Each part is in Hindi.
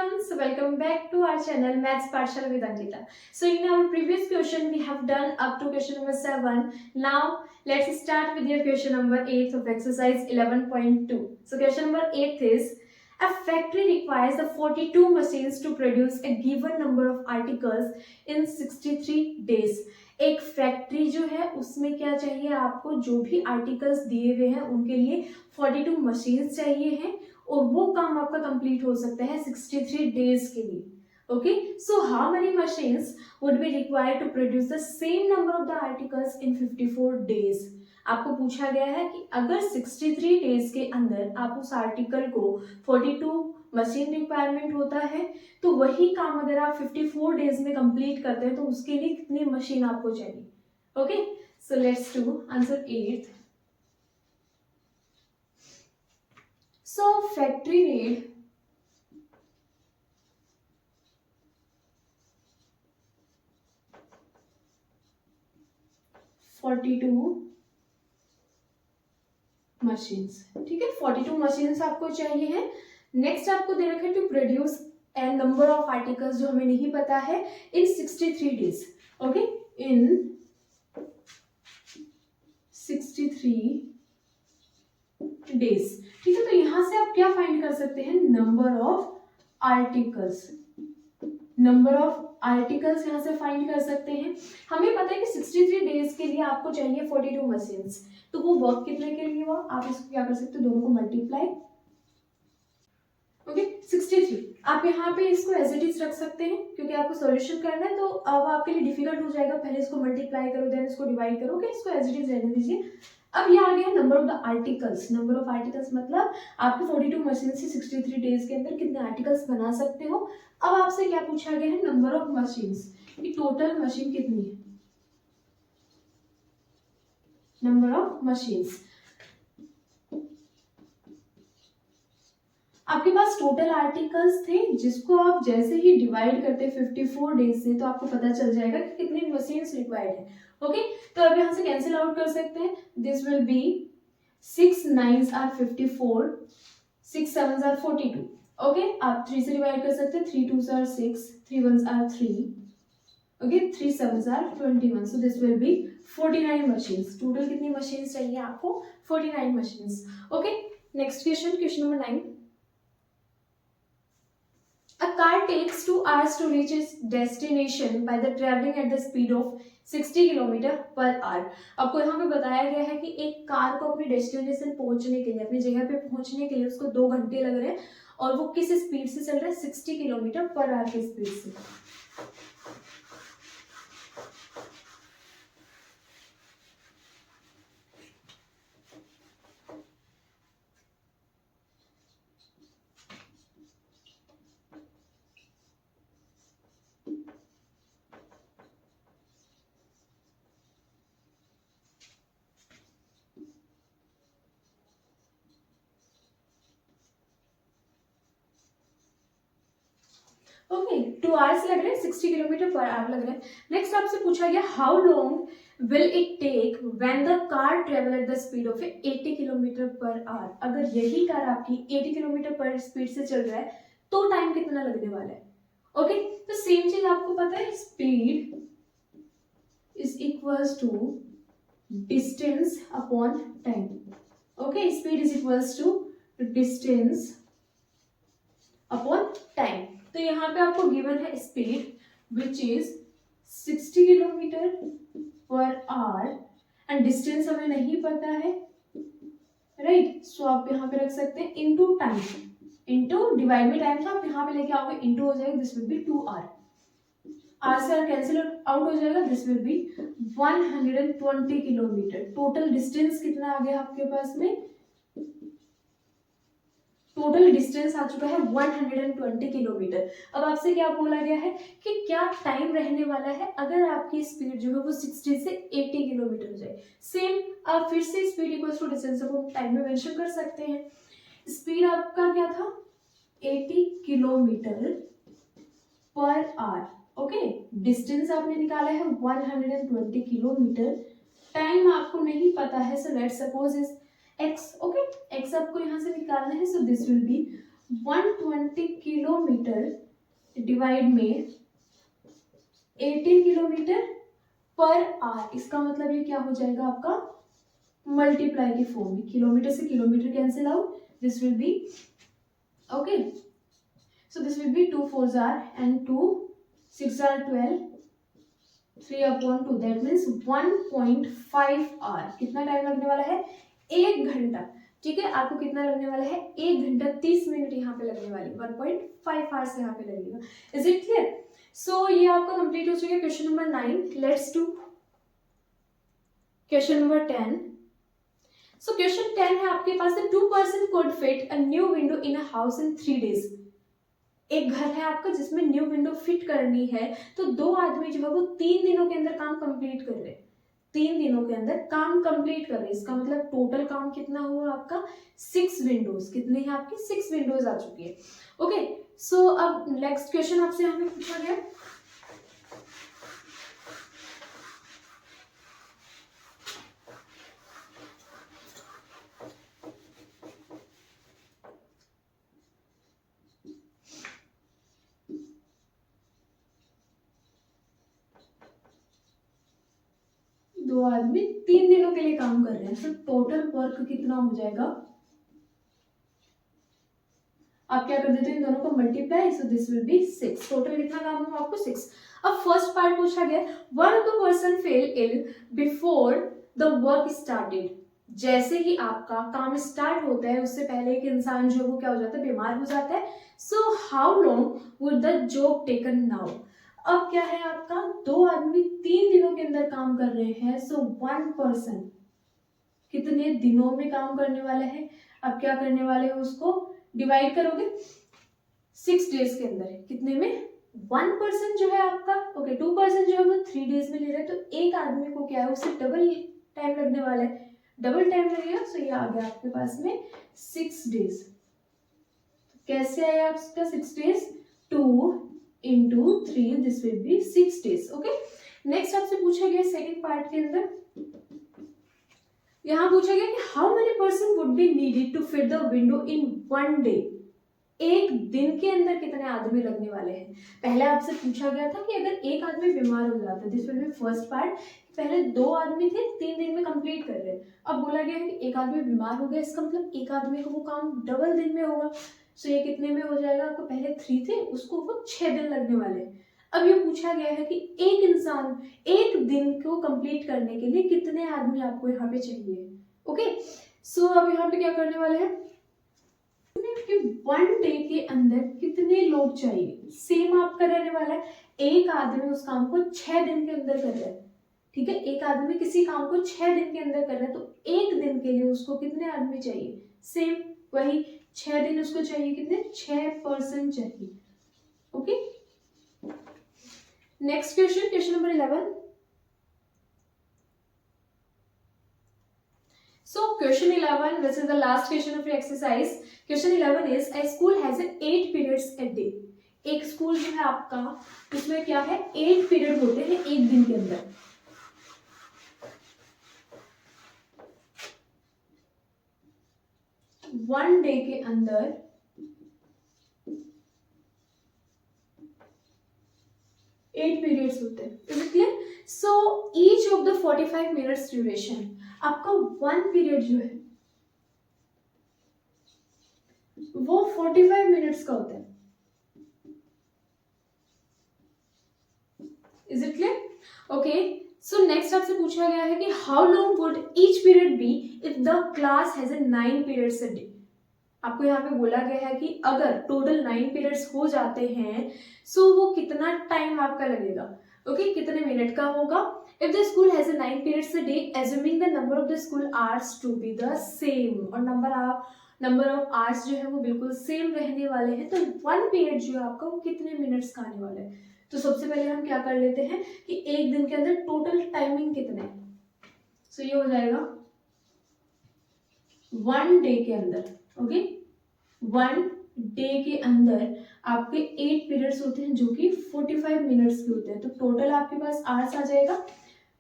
everyone, so welcome back to our channel Maths Pathshala with Ankita. So in our previous question we have done up to question number 7. Now let's start with your question number 8 of exercise 11.2. So question number 8 is, a factory requires the 42 machines to produce a given number of articles in 63 days. एक फैक्ट्री जो है उसमें क्या चाहिए आपको, जो भी आर्टिकल्स दिए हुए हैं उनके लिए 42 मशीन्स चाहिए हैं और वो काम आपका कंप्लीट हो सकता है 63 डेज के लिए. Okay, so how many machines would be required to produce the same number of the articles in 54 days. आपको पूछा गया है कि अगर 63 डेज के अंदर आप उस आर्टिकल को 42 मशीन रिक्वायरमेंट होता है तो वही काम अगर आप 54 डेज में कंप्लीट करते हैं तो उसके लिए कितनी मशीन आपको चाहिए. Okay, so let's do answer 8. So factory need 42 machines. ठीक है, 42 मशीन्स आपको चाहिए है. नेक्स्ट आपको दे रखा है to produce a number of articles जो हमें नहीं पता है in 63 days. Okay, in 63 days. ठीक है, तो यहां से आप क्या फाइंड कर सकते हैं, number of articles. Number of articles यहां से फाइंड कर सकते हैं. हमें पता है कि 63 डेज के लिए आपको चाहिए 42 मशीन्स. तो वो वर्क कितने के लिए हुआ, आप इसको क्या कर सकते हो, दोनों को मल्टीप्लाई. ओके, 63 आप यहाँ पे इसको एज इट इज रख सकते हैं क्योंकि आपको सॉल्यूशन करना है तो अब आपके लिए डिफिकल्ट हो जाएगा. पहले इसको मल्टीप्लाई करो देन इसको डिवाइड करो. ओके, इसको एज इट इज रहने दीजिए. अब ये आ गया number of the articles. Number of articles मतलब आपके 42 मशीन से 63 डेज के अंदर कितने आर्टिकल्स बना सकते हो. अब आपसे क्या पूछा गया है, नंबर ऑफ मशीन्स, कि टोटल मशीन कितनी है. नंबर ऑफ मशीन्स आपके पास टोटल आर्टिकल्स थे जिसको आप जैसे ही डिवाइड करते 54 डेज से तो आपको पता चल जाएगा कि कितनी मशीन्स रिक्वायर्ड है. ओके, तो अब यहाँ से कैंसिल आउट कर सकते हैं. This will be 6 9s are 54, 6 7s are 42. Okay, आप 3 से डिवाइड कर सकते हैं. 3 2s are 6, 3 1s are 3. Okay, 3 7s are 21. So this will be 49 machines. Total कितनी मशीन्स चाहिए आपको, 49 machines. Okay, next question, question number 9. A car takes 2 hours to reach its destination by the traveling at the speed of 60 km/h. आपको यहाँ पे बताया गया है कि एक कार को अपनी डेस्टिनेशन पहुंचने के लिए, अपनी जगह पे पहुंचने के लिए उसको 2 घंटे लग रहे हैं और वो किस स्पीड से चल रहा है, 60 km/h की स्पीड से. ओके, 2 आवर्स लग रहे हैं, 60 km/h लग रहे हैं. नेक्स्ट आपसे पूछा गया, how long will it take when the car travel at the speed of 80 km/h. अगर यही कार आपकी 80 km/h स्पीड से चल रहा है तो टाइम कितना लगने वाला है. ओके, तो सेम चीज आपको पता है, speed is equals to distance upon time. Okay, speed is equals to distance upon time. तो यहाँ पे आपको गिवन है speed which is 60 km/h and distance हमें नहीं पता है, राइट. सो आप यहाँ पे रख सकते हैं into time, into divide by time. तो आप यहाँ पे लेके आओगे, इनटू हो जाएगा, this will be 2 hour. R से आर कैंसिल आउट हो जाएगा, this will be 120 kilometre. Total distance कितना आ गया आपके पास में, टोटल डिस्टेंस आ चुका है 120 किलोमीटर. अब आपसे क्या बोला गया है कि क्या टाइम रहने वाला है अगर आपकी स्पीड जो है वो 60 से 80 किलोमीटर हो जाए. सेम आप फिर से स्पीड इक्वल्स टू डिस्टेंस को टाइम में मेंशन कर सकते हैं. स्पीड आपका क्या था, 80 km/h. ओके, डिस्टेंस आपने निकाला है 120 किलोमीटर. टाइम आपको नहीं पता है, so let's suppose is x. Okay, x आपको यहाँ से निकालना है, सो this will be 120 km kilometre divide में 18 किलोमीटर पर आवर, इसका मतलब ये क्या हो जाएगा आपका मल्टीप्लाई की फॉर्म में, किलोमीटर से kilometre cancel out, this will be okay, so this will be 2 4s and 2 6 12, 3/2, that means 1.5 hour. कितना टाइम लगने वाला है? 1 घंटा। ठीक है, आपको कितना लगने वाला है? 1 घंटा 30 मिनट यहाँ पे लगने वाली, 1.5 आवर्स यहाँ पे लगेगा। Is it clear? सो ये आपका कंप्लीट हो चुका है question number 9। Let's do question number 10। So question 10 है आपके पास, 2 person could fit a new window in a house in 3 days। एक घर है आपका जिसमें न्यू विंडो फिट करनी है, तो 2 आदमी जो है वो 3 दिनों के अंदर काम कंप्लीट कर रहे हैं। 3 दिनों के अंदर काम कंप्लीट कर रहे हैं, इसका मतलब टोटल काम कितना हुआ आपका? 6 विंडोज। कितने हैं आपकी? 6 विंडोज आ चुकी है। ओके, सो अब नेक्स्ट क्वेश्चन आपसे हमें पूछा गया, दो आदमी 3 दिनों के लिए काम कर रहे हैं, तो टोटल वर्क कितना हो जाएगा? आप क्या कर देते हो? इन दोनों को multiply, so this will be 6। Total कितना काम हुआ आपको? 6। अब फर्स्ट पार्ट पूछा गया, one of the person fell ill before the work started. जैसे ही आपका काम स्टार्ट होता है उससे पहले एक इंसान जो वो क्या हो जाता है? बीमार हो जाता है। So how long would the job taken now? अब क्या है आपका? 2 आदमी 3 दिनों के अंदर काम कर रहे हैं, सो 1 पर्सन कितने दिनों में काम करने वाला है? अब क्या करने वाले हो? उसको डिवाइड करोगे 6 डेज के अंदर। कितने में? 1 पर्सन जो है आपका, ओके 2 पर्सन जो है वो 3 डेज में ले रहे हैं, तो एक आदमी को क्या है? उससे डबल टाइम लगने वाला है, डबल टाइम लगेगा। सो ये आ गया आपके पास में 6 डेज। कैसे आया आपका 6 days? 2 into 3, this will be 6 days. Okay, next आपसे पूछा गया सेकेंड पार्ट के अंदर, यहां पूछा गया कि how many person would be needed to fit the window in 1 day. एक दिन के अंदर कितने आदमी लगने वाले हैं? पहले आपसे पूछा गया था कि अगर एक आदमी बीमार हो जाता है, this will B first part, पहले 2 आदमी थे 3 दिन में कंप्लीट कर रहे हैं, अब बोला गया है कि एक आदमी बीमार हो गया, इसका मतलब एक आदमी को वो काम डबल दिन में होगा। सो ये कितने में हो जाएगा आपको? पहले 3 थे, उसको वो 6 दिन लगने वाले। अब ये पूछा गया है कि एक इंसान एक दिन को कंप्लीट करने के लिए कितने आदमी आपको यहाँ पे चाहिए। ओके, सो अब यहाँ पे क्या करने वाले हैं कि 1 डे के अंदर कितने लोग चाहिए, सेम आपका रहने वाला है। एक आदमी उस काम को 6 दिन के अंदर कर रहा है। ठीक है, एक आदमी किसी काम को 6 दिन के अंदर कर रहा है, तो एक दिन के लिए उसको कितने आदमी चाहिए? सेम वही 6 दिन उसको चाहिए। कितने? 6 पर्सन चाहिए। Okay, next question, question number 11। So question 11, which is the last question of your exercise. Question 11 is a school has 8 periods a day. एक स्कूल जो है आपका उसमें क्या है? 8 पीरियड होते हैं एक दिन के अंदर। वन डे के अंदर 8 पीरियड्स होते हैं। Is it clear? So each of the 45 minutes duration, आपका 1 पीरियड जो है वो 45 मिनट्स का होता है। Is it clear? Okay, so next आपसे पूछा गया है कि how long would each period be if the class has 9 periods a day. आपको यहाँ पे बोला गया है कि अगर टोटल 9 पीरियड्स हो जाते हैं, सो वो कितना टाइम आपका लगेगा। ओके, कितने मिनट का होगा? If the school has a 9 periods a day, assuming the number of the school hours to be the same, और number of hours जो है वो बिल्कुल सेम रहने वाले हैं, तो 1 पीरियड जो है आपका वो कितने मिनट्स का आने वाला है? तो सबसे पहले हम क्या कर लेते हैं कि एक दिन के अंदर टोटल टाइमिंग कितने है? सो ये हो जाएगा 1 डे के अंदर। ओके, 1 डे के अंदर आपके 8 पीरियड्स होते हैं जो कि 45 मिनट्स के होते हैं, तो टोटल आपके पास आवर्स आ जाएगा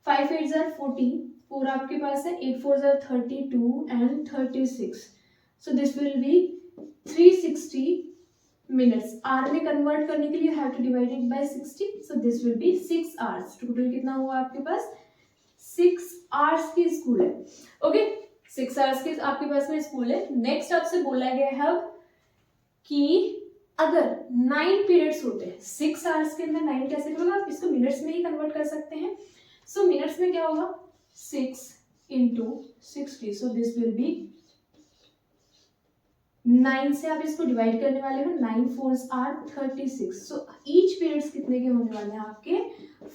5 8s are 40, 4 आपके पास है, 8 4s are 32 and 36, so this will be 360 minutes, hour में कन्वर्ट करने के लिए you have to divide it by 60, so this will be 6 hours. Total कितना हुआ आपके पास, 6 आवर्स की स्कूल है। ओके, 6 आवर्स की आपके पास में स्कूल है। नेक्स्ट आपसे बोला गया है अब कि अगर 9 पीरियड्स होते हैं 6 आवर्स के अंदर, 9 कैसे करोगे आप, इसको मिनट्स में ही कन्वर्ट कर सकते हैं। सो मिनट्स में क्या होगा, 6 into 60, so this will B 9 से आप इसको डिवाइड करने वाले हो, 9 4s are 36, so each periods कितने के होने वाले हैं आपके,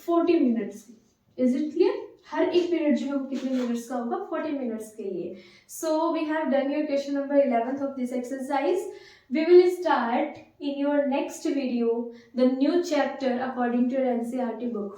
40 मिनट्स के। इज इट क्लियर, हर एक पीरियड जो है वो कितने मिनट्स का होगा, 40 मिनट्स के लिए। So we have done your question number 11th of this exercise. We will start in your next video the new chapter according to your NCERT book.